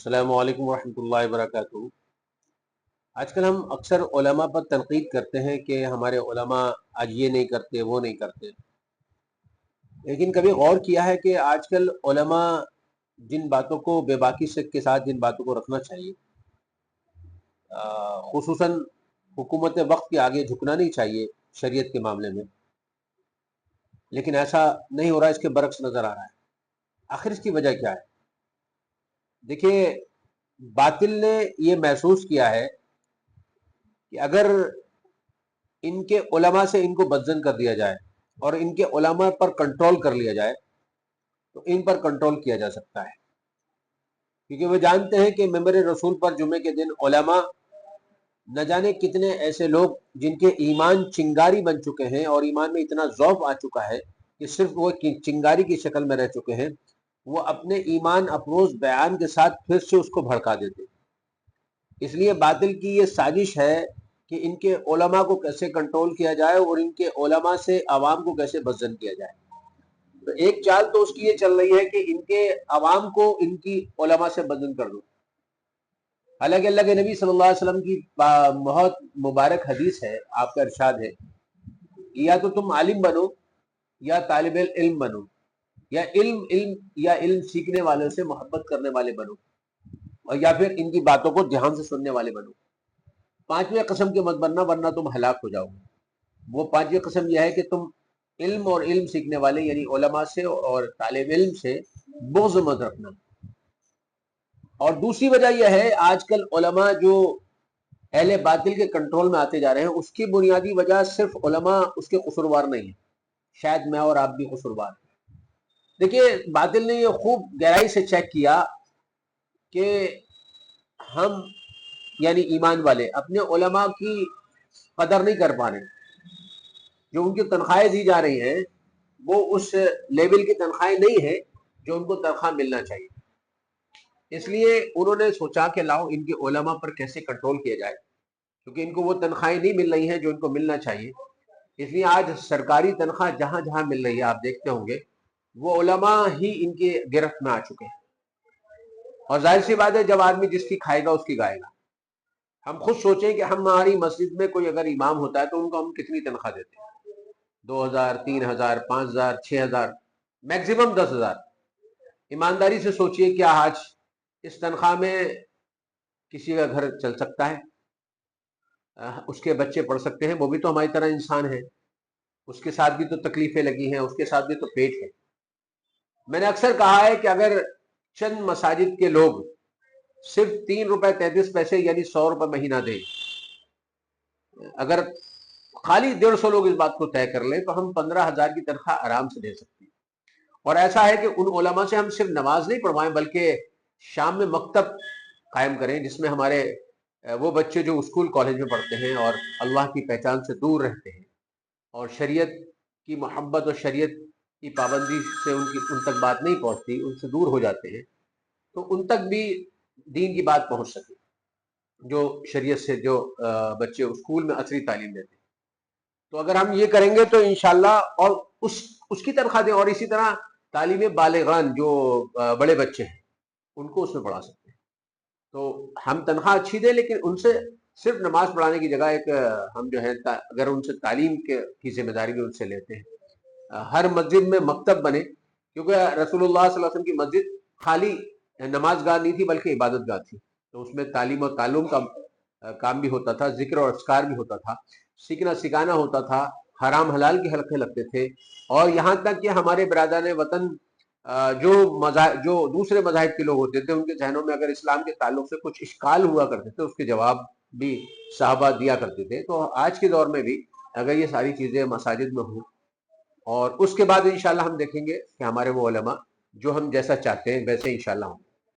السلام علیکم ورحمۃ اللہ وبرکاتہ۔ آج کل ہم اکثر علماء پر تنقید کرتے ہیں کہ ہمارے علماء آج یہ نہیں کرتے وہ نہیں کرتے، لیکن کبھی غور کیا ہے کہ آج کل علماء جن باتوں کو بے باکی سے کے ساتھ جن باتوں کو رکھنا چاہیے، خصوصاً حکومت وقت کے آگے جھکنا نہیں چاہیے شریعت کے معاملے میں، لیکن ایسا نہیں ہو رہا، اس کے برعکس نظر آ رہا ہے۔ آخر اس کی وجہ کیا ہے؟ دیکھیے، باطل نے یہ محسوس کیا ہے کہ اگر ان کے علماء سے ان کو بدزن کر دیا جائے اور ان کے علماء پر کنٹرول کر لیا جائے تو ان پر کنٹرول کیا جا سکتا ہے، کیونکہ وہ جانتے ہیں کہ ممبر رسول پر جمعے کے دن علماء نہ جانے کتنے ایسے لوگ جن کے ایمان چنگاری بن چکے ہیں اور ایمان میں اتنا ذوق آ چکا ہے کہ صرف وہ چنگاری کی شکل میں رہ چکے ہیں، وہ اپنے ایمان افروز بیان کے ساتھ پھر سے اس کو بھڑکا دیتے۔ اس لیے باطل کی یہ سازش ہے کہ ان کے علماء کو کیسے کنٹرول کیا جائے اور ان کے علماء سے عوام کو کیسے بدزن کیا جائے۔ تو ایک چال تو اس کی یہ چل رہی ہے کہ ان کے عوام کو ان کی علماء سے بدزن کر دو۔ حالانکہ اللہ کے نبی صلی اللہ علیہ وسلم کی بہت مبارک حدیث ہے، آپ کا ارشاد ہے کہ یا تو تم عالم بنو یا طالب علم بنو، یا علم سیکھنے والوں سے محبت کرنے والے بنو، اور یا پھر ان کی باتوں کو دھیان سے سننے والے بنو۔ پانچویں قسم کے مت بننا، ورنہ تم ہلاک ہو جاؤ گے۔ وہ پانچویں قسم یہ ہے کہ تم علم اور علم سیکھنے والے یعنی علماء سے اور طالب علم سے بغض مت رکھنا۔ اور دوسری وجہ یہ ہے، آج کل علماء جو اہل باطل کے کنٹرول میں آتے جا رہے ہیں، اس کی بنیادی وجہ صرف علماء اس کے قصوروار نہیں ہیں، شاید میں اور آپ بھی قصوروار ہیں۔ دیکھیے، باطل نے یہ خوب گہرائی سے چیک کیا کہ ہم یعنی ایمان والے اپنے علماء کی قدر نہیں کر پا رہے، جو ان کی تنخواہیں دی جا رہی ہیں وہ اس لیول کی تنخواہیں نہیں ہے جو ان کو تنخواہ ملنا چاہیے۔ اس لیے انہوں نے سوچا کہ لاؤ ان کے علماء پر کیسے کنٹرول کیا جائے، کیونکہ ان کو وہ تنخواہیں نہیں مل رہی ہیں جو ان کو ملنا چاہیے۔ اس لیے آج سرکاری تنخواہ جہاں جہاں مل رہی ہے، آپ دیکھتے ہوں گے وہ علماء ہی ان کے گرفت میں آ چکے ہیں۔ اور ظاہر سی بات ہے، جب آدمی جس کی کھائے گا اس کی گائے گا۔ ہم خود سوچیں کہ ہماری مسجد میں کوئی اگر امام ہوتا ہے تو ان کو ہم کتنی تنخواہ دیتے ہیں؟ 2000، 3000، 5000، 6000، میکسیمم 10,000۔ ایمانداری سے سوچئے، کیا آج اس تنخواہ میں کسی کا گھر چل سکتا ہے؟ اس کے بچے پڑھ سکتے ہیں؟ وہ بھی تو ہماری طرح انسان ہے، اس کے ساتھ بھی تو تکلیفیں لگی ہیں، اس کے ساتھ بھی تو پیٹ ہے۔ میں نے اکثر کہا ہے کہ اگر چند مساجد کے لوگ صرف 3 روپے 33 پیسے یعنی 100 روپے مہینہ دیں، اگر خالی 150 لوگ اس بات کو طے کر لیں تو ہم 15,000 کی تنخواہ آرام سے دے سکتے ہیں۔ اور ایسا ہے کہ ان علماء سے ہم صرف نماز نہیں پڑھوائیں بلکہ شام میں مکتب قائم کریں، جس میں ہمارے وہ بچے جو اسکول کالج میں پڑھتے ہیں اور اللہ کی پہچان سے دور رہتے ہیں اور شریعت کی محبت اور شریعت کی پابندی سے ان تک بات نہیں پہنچتی، ان سے دور ہو جاتے ہیں، تو ان تک بھی دین کی بات پہنچ سکے، جو شریعت سے جو بچے اسکول میں عصری تعلیم دیتے ہیں۔ تو اگر ہم یہ کریں گے تو انشاءاللہ، اور اس کی تنخواہ دیں، اور اسی طرح تعلیم بالغان جو بڑے بچے ہیں ان کو اس میں پڑھا سکتے ہیں۔ تو ہم تنخواہ اچھی دیں، لیکن ان سے صرف نماز پڑھانے کی جگہ ایک ہم جو ہے اگر ان سے تعلیم کی ذمہ داری بھی ان سے لیتے ہیں، ہر مسجد میں مکتب بنے، کیونکہ رسول اللہ صلی اللہ علیہ وسلم کی مسجد خالی نماز گاہ نہیں تھی بلکہ عبادت گاہ تھی، تو اس میں تعلیم اور تعلم کا کام بھی ہوتا تھا، ذکر اور اذکار بھی ہوتا تھا، سیکھنا سکھانا ہوتا تھا، حرام حلال کے حلقے لگتے تھے۔ اور یہاں تک کہ ہمارے برادران وطن جو دوسرے مذاہب کے لوگ ہوتے تھے، ان کے ذہنوں میں اگر اسلام کے تعلق سے کچھ اشکال ہوا کرتے تھے، اس کے جواب بھی صحابہ دیا کرتے تھے۔ تو آج کے دور میں بھی اگر یہ ساری چیزیں مساجد میں ہوں، اور اس کے بعد انشاءاللہ ہم دیکھیں گے کہ ہمارے وہ علماء جو ہم جیسا چاہتے ہیں ویسے انشاءاللہ ہوں۔